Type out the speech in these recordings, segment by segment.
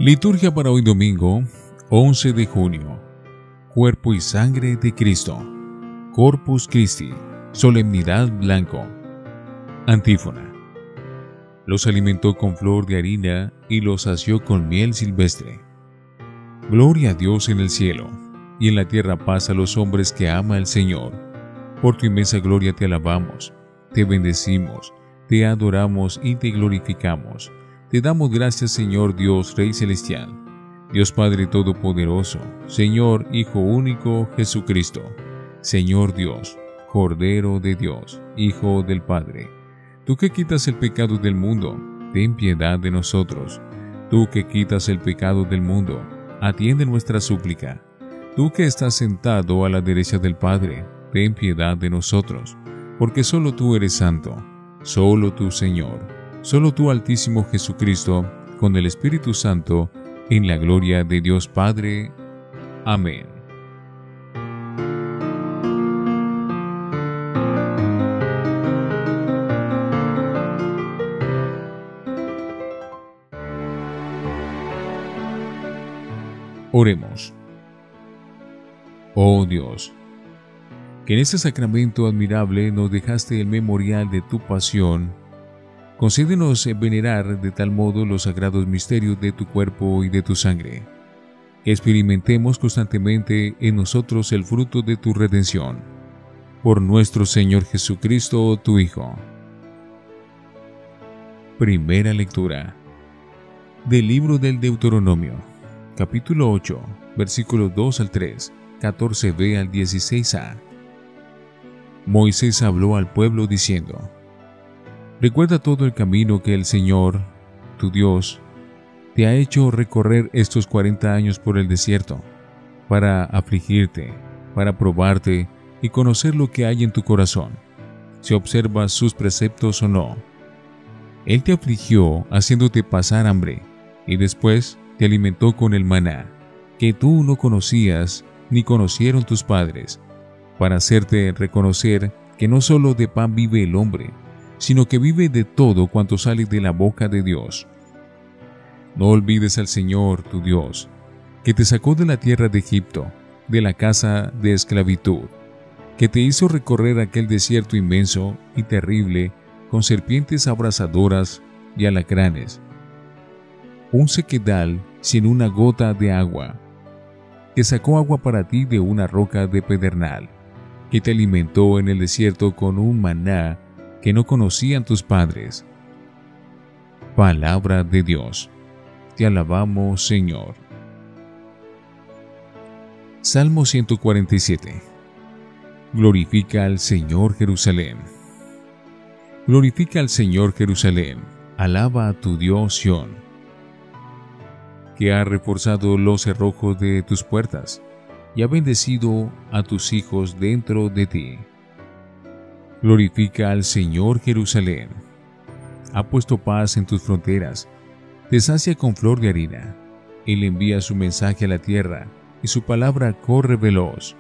Liturgia para hoy domingo, 11 de junio. Cuerpo y sangre de Cristo. Corpus Christi. Solemnidad blanco. Antífona. Los alimentó con flor de harina y los sació con miel silvestre. Gloria a Dios en el cielo, y en la tierra paz a los hombres que ama el Señor. Por tu inmensa gloria te alabamos, te bendecimos, te adoramos y te glorificamos. Te damos gracias, Señor Dios, Rey Celestial, Dios Padre Todopoderoso, Señor Hijo Único Jesucristo, Señor Dios, Cordero de Dios, Hijo del Padre. Tú que quitas el pecado del mundo, ten piedad de nosotros. Tú que quitas el pecado del mundo, atiende nuestra súplica. Tú que estás sentado a la derecha del Padre, ten piedad de nosotros, porque solo tú eres santo, solo tú, Señor. Solo tú, Altísimo Jesucristo, con el Espíritu Santo, en la gloria de Dios Padre. Amén. Oremos. Oh Dios, que en este sacramento admirable nos dejaste el memorial de tu pasión, concédenos venerar de tal modo los sagrados misterios de tu cuerpo y de tu sangre, que experimentemos constantemente en nosotros el fruto de tu redención. Por nuestro Señor Jesucristo, tu Hijo. Primera lectura del libro del Deuteronomio, capítulo 8, versículos 2 al 3, 14b al 16a. Moisés habló al pueblo diciendo: Recuerda todo el camino que el Señor, tu Dios, te ha hecho recorrer estos 40 años por el desierto, para afligirte, para probarte y conocer lo que hay en tu corazón, si observas sus preceptos o no. Él te afligió haciéndote pasar hambre, y después te alimentó con el maná, que tú no conocías ni conocieron tus padres, para hacerte reconocer que no solo de pan vive el hombre, sino que vive de todo cuanto sale de la boca de Dios. No olvides al Señor, tu Dios, que te sacó de la tierra de Egipto, de la casa de esclavitud, que te hizo recorrer aquel desierto inmenso y terrible, con serpientes abrasadoras y alacranes, un sequedal sin una gota de agua, que sacó agua para ti de una roca de pedernal, que te alimentó en el desierto con un maná que no conocían tus padres. Palabra de Dios. Te alabamos, Señor. Salmo 147. Glorifica al Señor, Jerusalén. Glorifica al Señor, Jerusalén. Alaba a tu Dios, Sión, que ha reforzado los cerrojos de tus puertas y ha bendecido a tus hijos dentro de ti. Glorifica al Señor, Jerusalén. Ha puesto paz en tus fronteras, te sacia con flor de harina. Él envía su mensaje a la tierra, y su palabra corre veloz.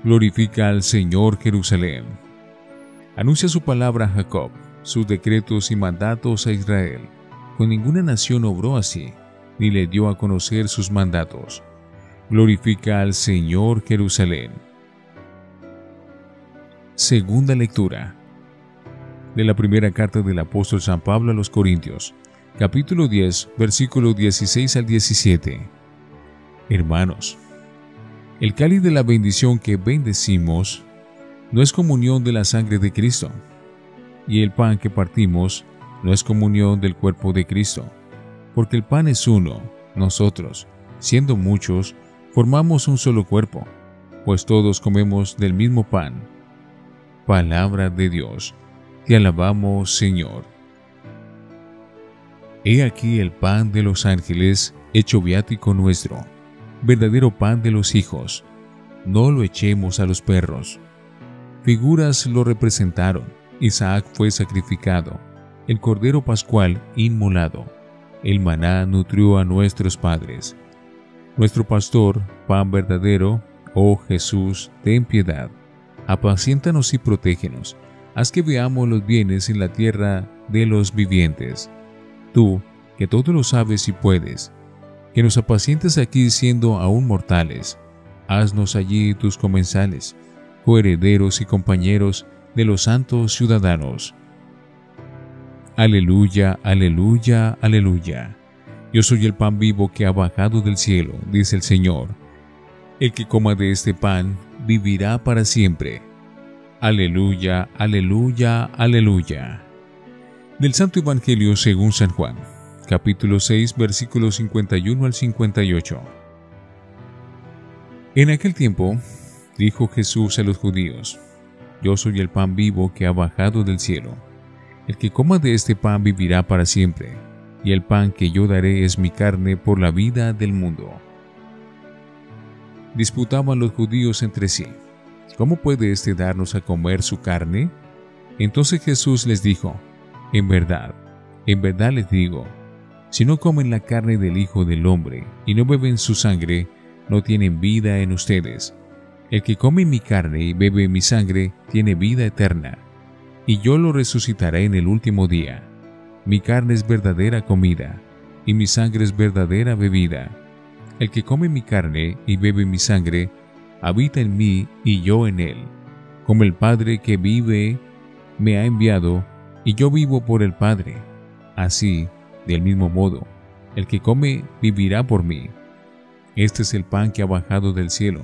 Glorifica al Señor, Jerusalén. Anuncia su palabra a Jacob, sus decretos y mandatos a Israel. Con ninguna nación obró así, ni le dio a conocer sus mandatos. Glorifica al Señor, Jerusalén. Segunda lectura de la primera carta del apóstol San Pablo a los Corintios, capítulo 10, versículos 16 al 17. Hermanos, el cáliz de la bendición que bendecimos no es comunión de la sangre de Cristo, y el pan que partimos no es comunión del cuerpo de Cristo, porque el pan es uno. Nosotros, siendo muchos, formamos un solo cuerpo, pues todos comemos del mismo pan. Palabra de Dios. Te alabamos, Señor. He aquí el pan de los ángeles, hecho viático nuestro, verdadero pan de los hijos. No lo echemos a los perros. Figuras lo representaron. Isaac fue sacrificado, el cordero pascual inmolado. El maná nutrió a nuestros padres. Nuestro pastor, pan verdadero, oh Jesús, ten piedad. Apaciéntanos y protégenos, haz que veamos los bienes en la tierra de los vivientes. Tú, que todo lo sabes y puedes, que nos apacientes aquí siendo aún mortales. Haznos allí tus comensales, coherederos y compañeros de los santos ciudadanos. Aleluya, aleluya, aleluya. Yo soy el pan vivo que ha bajado del cielo, dice el Señor. El que coma de este pan vivirá para siempre. Aleluya, aleluya, aleluya. Del Santo Evangelio según San Juan, capítulo 6, versículos 51 al 58. En aquel tiempo, dijo Jesús a los judíos: Yo soy el pan vivo que ha bajado del cielo. El que coma de este pan vivirá para siempre, y el pan que yo daré es mi carne por la vida del mundo. Disputaban los judíos entre sí: ¿Cómo puede éste darnos a comer su carne? Entonces Jesús les dijo: en verdad les digo, si no comen la carne del Hijo del Hombre y no beben su sangre, no tienen vida en ustedes. El que come mi carne y bebe mi sangre tiene vida eterna, y yo lo resucitaré en el último día. Mi carne es verdadera comida, y mi sangre es verdadera bebida. El que come mi carne y bebe mi sangre, habita en mí y yo en él. Como el Padre que vive me ha enviado, y yo vivo por el Padre. Así, del mismo modo, el que come vivirá por mí. Este es el pan que ha bajado del cielo,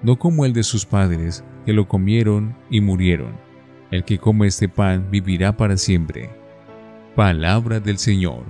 no como el de sus padres, que lo comieron y murieron. El que come este pan vivirá para siempre. Palabra del Señor.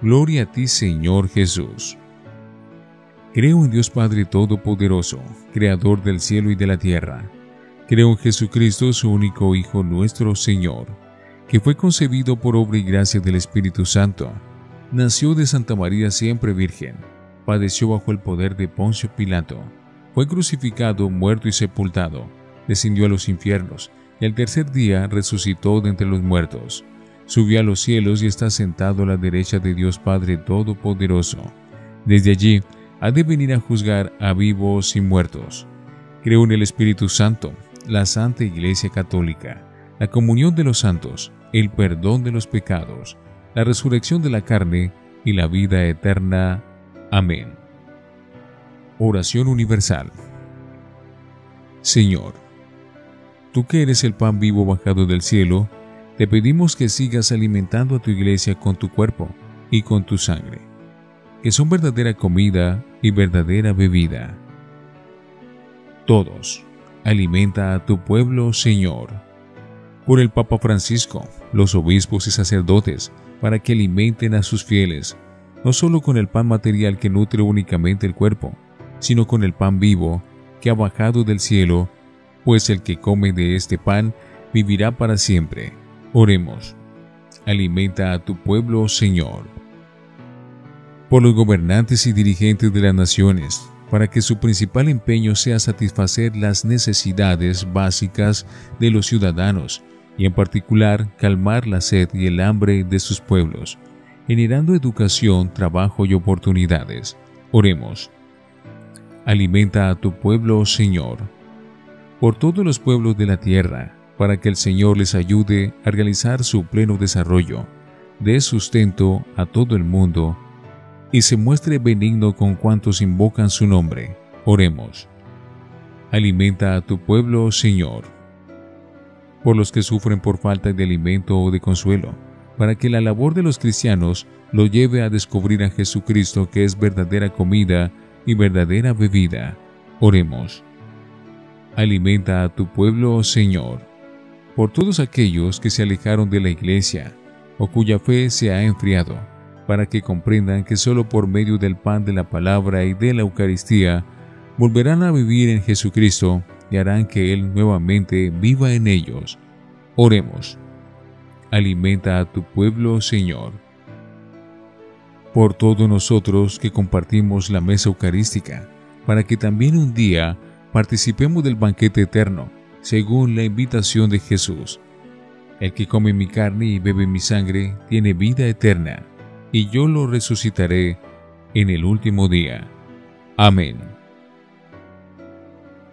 Gloria a ti, Señor Jesús. Creo en Dios Padre Todopoderoso, Creador del cielo y de la tierra. Creo en Jesucristo, su único Hijo, nuestro Señor, que fue concebido por obra y gracia del Espíritu Santo. Nació de Santa María siempre Virgen. Padeció bajo el poder de Poncio Pilato. Fue crucificado, muerto y sepultado. Descendió a los infiernos, y al tercer día resucitó de entre los muertos. Subió a los cielos y está sentado a la derecha de Dios Padre Todopoderoso. Desde allí ha de venir a juzgar a vivos y muertos. Creo en el Espíritu Santo, la Santa Iglesia Católica, la comunión de los santos, el perdón de los pecados, la resurrección de la carne y la vida eterna. Amén. Oración universal. Señor, tú que eres el pan vivo bajado del cielo, te pedimos que sigas alimentando a tu iglesia con tu cuerpo y con tu sangre, que son verdadera comida y verdadera bebida. Todos, alimenta a tu pueblo, Señor. Por el Papa Francisco, los obispos y sacerdotes, para que alimenten a sus fieles, no solo con el pan material que nutre únicamente el cuerpo, sino con el pan vivo que ha bajado del cielo, pues el que come de este pan vivirá para siempre. Oremos. Alimenta a tu pueblo, Señor. Por los gobernantes y dirigentes de las naciones, para que su principal empeño sea satisfacer las necesidades básicas de los ciudadanos y en particular calmar la sed y el hambre de sus pueblos, generando educación, trabajo y oportunidades. Oremos. Alimenta a tu pueblo, Señor. Por todos los pueblos de la tierra, para que el Señor les ayude a realizar su pleno desarrollo, dé sustento a todo el mundo y se muestre benigno con cuantos invocan su nombre. Oremos. Alimenta a tu pueblo, Señor. Por los que sufren por falta de alimento o de consuelo, para que la labor de los cristianos lo lleve a descubrir a Jesucristo, que es verdadera comida y verdadera bebida. Oremos. Alimenta a tu pueblo, Señor. Por todos aquellos que se alejaron de la Iglesia, o cuya fe se ha enfriado, para que comprendan que solo por medio del pan de la palabra y de la Eucaristía volverán a vivir en Jesucristo y harán que Él nuevamente viva en ellos. Oremos. Alimenta a tu pueblo, Señor. Por todos nosotros que compartimos la mesa eucarística, para que también un día participemos del banquete eterno, según la invitación de Jesús. El que come mi carne y bebe mi sangre tiene vida eterna, y yo lo resucitaré en el último día. Amén.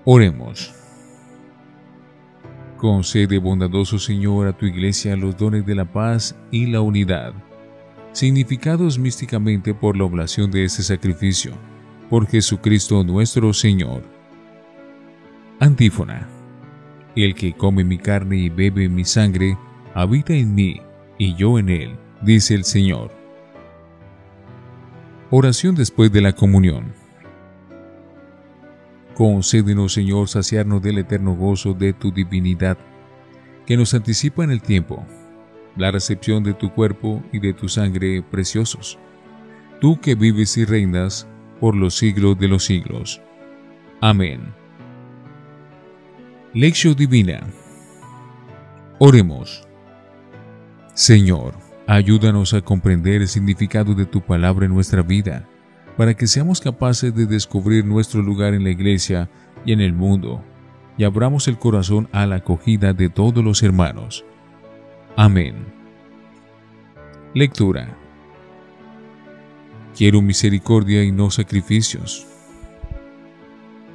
Oremos. Concede, bondadoso Señor, a tu Iglesia los dones de la paz y la unidad. significados místicamente por la oblación de este sacrificio, por Jesucristo nuestro Señor. Antífona. El que come mi carne y bebe mi sangre, habita en mí, y yo en él, dice el Señor. Oración después de la comunión. Concédenos, Señor, saciarnos del eterno gozo de tu divinidad, que nos anticipa en el tiempo, la recepción de tu cuerpo y de tu sangre preciosos, tú que vives y reinas por los siglos de los siglos. Amén. Lección Divina. Oremos. Señor, ayúdanos a comprender el significado de tu palabra en nuestra vida, para que seamos capaces de descubrir nuestro lugar en la Iglesia y en el mundo, y abramos el corazón a la acogida de todos los hermanos. Amén. Lectura. Quiero misericordia y no sacrificios.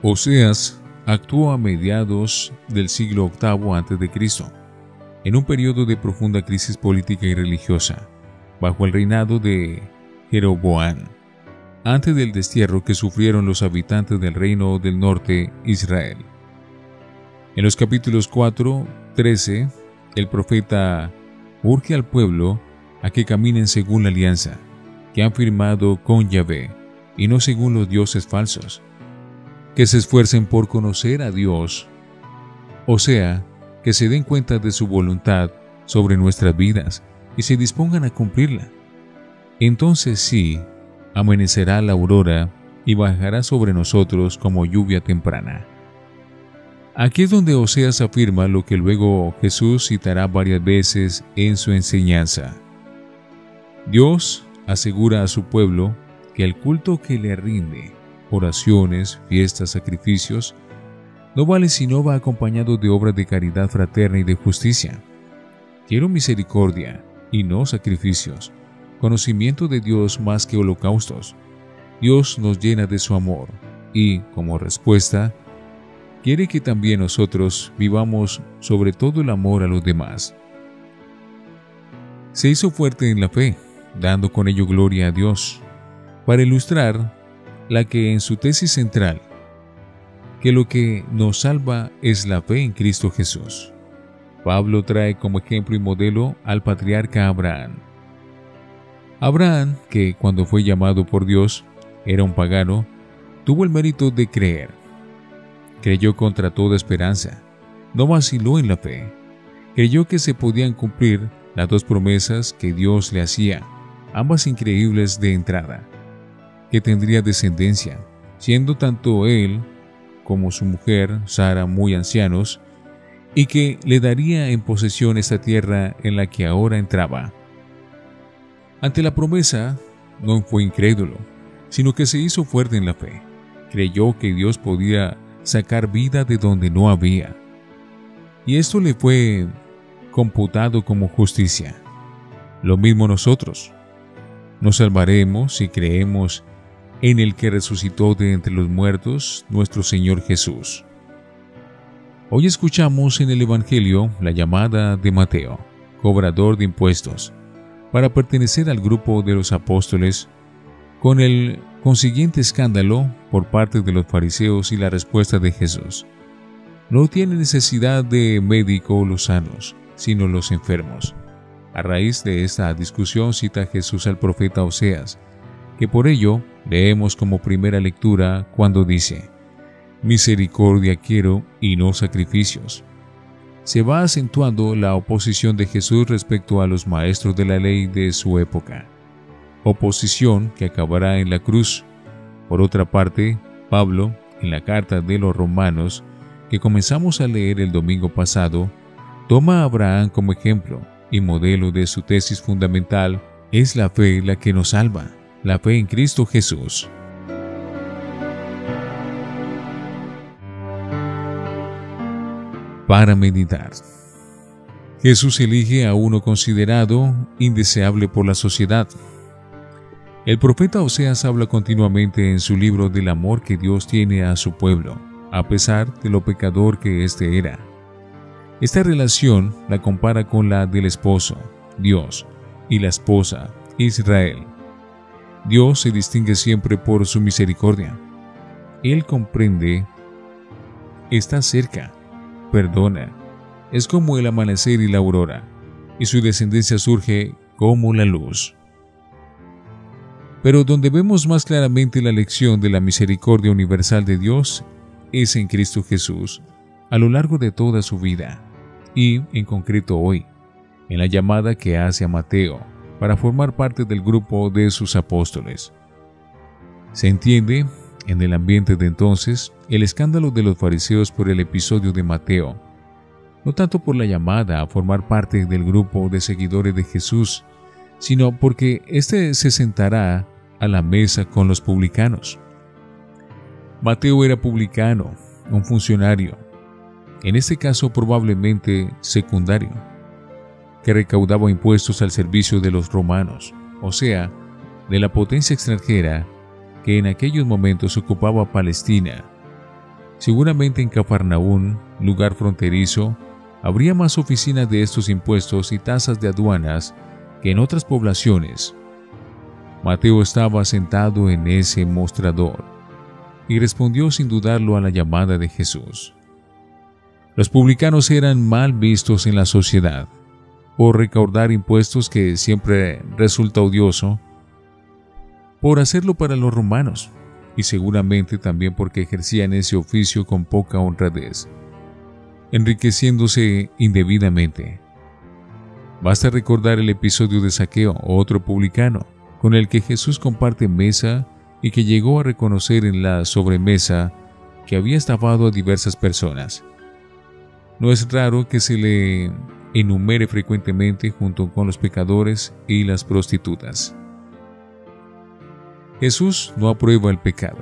Oseas actuó a mediados del siglo VIII a.C., en un periodo de profunda crisis política y religiosa, bajo el reinado de Jeroboam, antes del destierro que sufrieron los habitantes del reino del norte, Israel. En los capítulos 4-13, el profeta urge al pueblo a que caminen según la alianza que han firmado con Yahvé y no según los dioses falsos, que se esfuercen por conocer a Dios, o sea, que se den cuenta de su voluntad sobre nuestras vidas y se dispongan a cumplirla. Entonces sí, amanecerá la aurora y bajará sobre nosotros como lluvia temprana. Aquí es donde Oseas afirma lo que luego Jesús citará varias veces en su enseñanza. Dios asegura a su pueblo que el culto que le rinde, oraciones, fiestas, sacrificios, no vale si no va acompañado de obras de caridad fraterna y de justicia. Quiero misericordia y no sacrificios, conocimiento de Dios más que holocaustos. Dios nos llena de su amor y, como respuesta, quiere que también nosotros vivamos sobre todo el amor a los demás. Se hizo fuerte en la fe, dando con ello gloria a Dios, para ilustrar la que en su tesis central, que lo que nos salva es la fe en Cristo Jesús. Pablo trae como ejemplo y modelo al patriarca Abraham. Abraham, que cuando fue llamado por Dios, era un pagano, tuvo el mérito de creer. Creyó contra toda esperanza, no vaciló en la fe. Creyó que se podían cumplir las dos promesas que Dios le hacía, ambas increíbles de entrada, que tendría descendencia, siendo tanto él como su mujer, Sara, muy ancianos, y que le daría en posesión esta tierra en la que ahora entraba. Ante la promesa, no fue incrédulo, sino que se hizo fuerte en la fe. Creyó que Dios podía sacar vida de donde no había, y esto le fue computado como justicia. Lo mismo nosotros. Nos salvaremos si creemos en el que resucitó de entre los muertos, nuestro Señor Jesús. Hoy escuchamos en el Evangelio la llamada de Mateo, cobrador de impuestos, para pertenecer al grupo de los apóstoles, con el consiguiente escándalo por parte de los fariseos y la respuesta de Jesús. No tiene necesidad de médico los sanos, sino los enfermos. A raíz de esta discusión cita Jesús al profeta Oseas, que por ello leemos como primera lectura cuando dice: misericordia quiero y no sacrificios. Se va acentuando la oposición de Jesús respecto a los maestros de la ley de su época, oposición que acabará en la cruz. Por otra parte, Pablo, en la carta de los Romanos, que comenzamos a leer el domingo pasado, toma a Abraham como ejemplo y modelo de su tesis fundamental: es la fe la que nos salva, la fe en Cristo Jesús. Para meditar. Jesús elige a uno considerado indeseable por la sociedad. El profeta Oseas habla continuamente en su libro del amor que Dios tiene a su pueblo, a pesar de lo pecador que éste era. Esta relación la compara con la del esposo, Dios, y la esposa, Israel. Dios se distingue siempre por su misericordia. Él comprende, está cerca, perdona, es como el amanecer y la aurora, y su descendencia surge como la luz. Pero donde vemos más claramente la lección de la misericordia universal de Dios es en Cristo Jesús, a lo largo de toda su vida, y en concreto hoy, en la llamada que hace a Mateo para formar parte del grupo de sus apóstoles. Se entiende, en el ambiente de entonces, el escándalo de los fariseos por el episodio de Mateo, no tanto por la llamada a formar parte del grupo de seguidores de Jesús, sino porque éste se sentará a la mesa con los publicanos. Mateo era publicano, un funcionario, en este caso probablemente secundario, que recaudaba impuestos al servicio de los romanos, o sea, de la potencia extranjera que en aquellos momentos ocupaba Palestina. Seguramente en Cafarnaún, lugar fronterizo, habría más oficinas de estos impuestos y tasas de aduanas que en otras poblaciones. Mateo estaba sentado en ese mostrador y respondió sin dudarlo a la llamada de Jesús. Los publicanos eran mal vistos en la sociedad por recaudar impuestos, que siempre resulta odioso, por hacerlo para los romanos, y seguramente también porque ejercían ese oficio con poca honradez, enriqueciéndose indebidamente. Basta recordar el episodio de Zaqueo, otro publicano, con el que Jesús comparte mesa y que llegó a reconocer en la sobremesa que había estafado a diversas personas. No es raro que se le enumere frecuentemente junto con los pecadores y las prostitutas. Jesús no aprueba el pecado,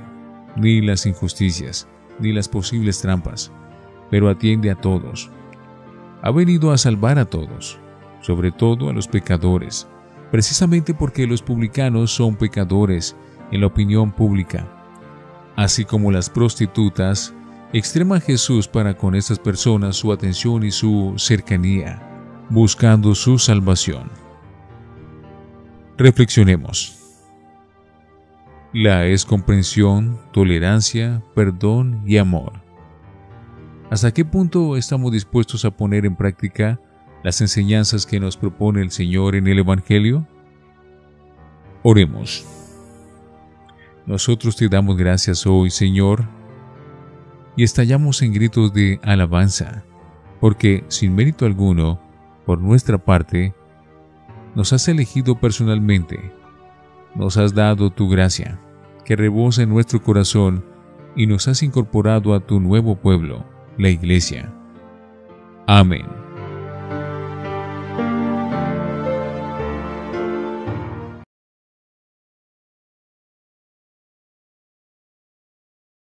ni las injusticias, ni las posibles trampas, pero atiende a todos. Ha venido a salvar a todos, sobre todo a los pecadores, precisamente porque los publicanos son pecadores en la opinión pública. Así como las prostitutas, extrema Jesús para con estas personas su atención y su cercanía, buscando su salvación. Reflexionemos. La es comprensión, tolerancia, perdón y amor. ¿Hasta qué punto estamos dispuestos a poner en práctica las enseñanzas que nos propone el Señor en el Evangelio? Oremos. Nosotros te damos gracias hoy, Señor, y estallamos en gritos de alabanza, porque sin mérito alguno, por nuestra parte, nos has elegido personalmente, nos has dado tu gracia, que rebosa en nuestro corazón, y nos has incorporado a tu nuevo pueblo, la Iglesia. Amén.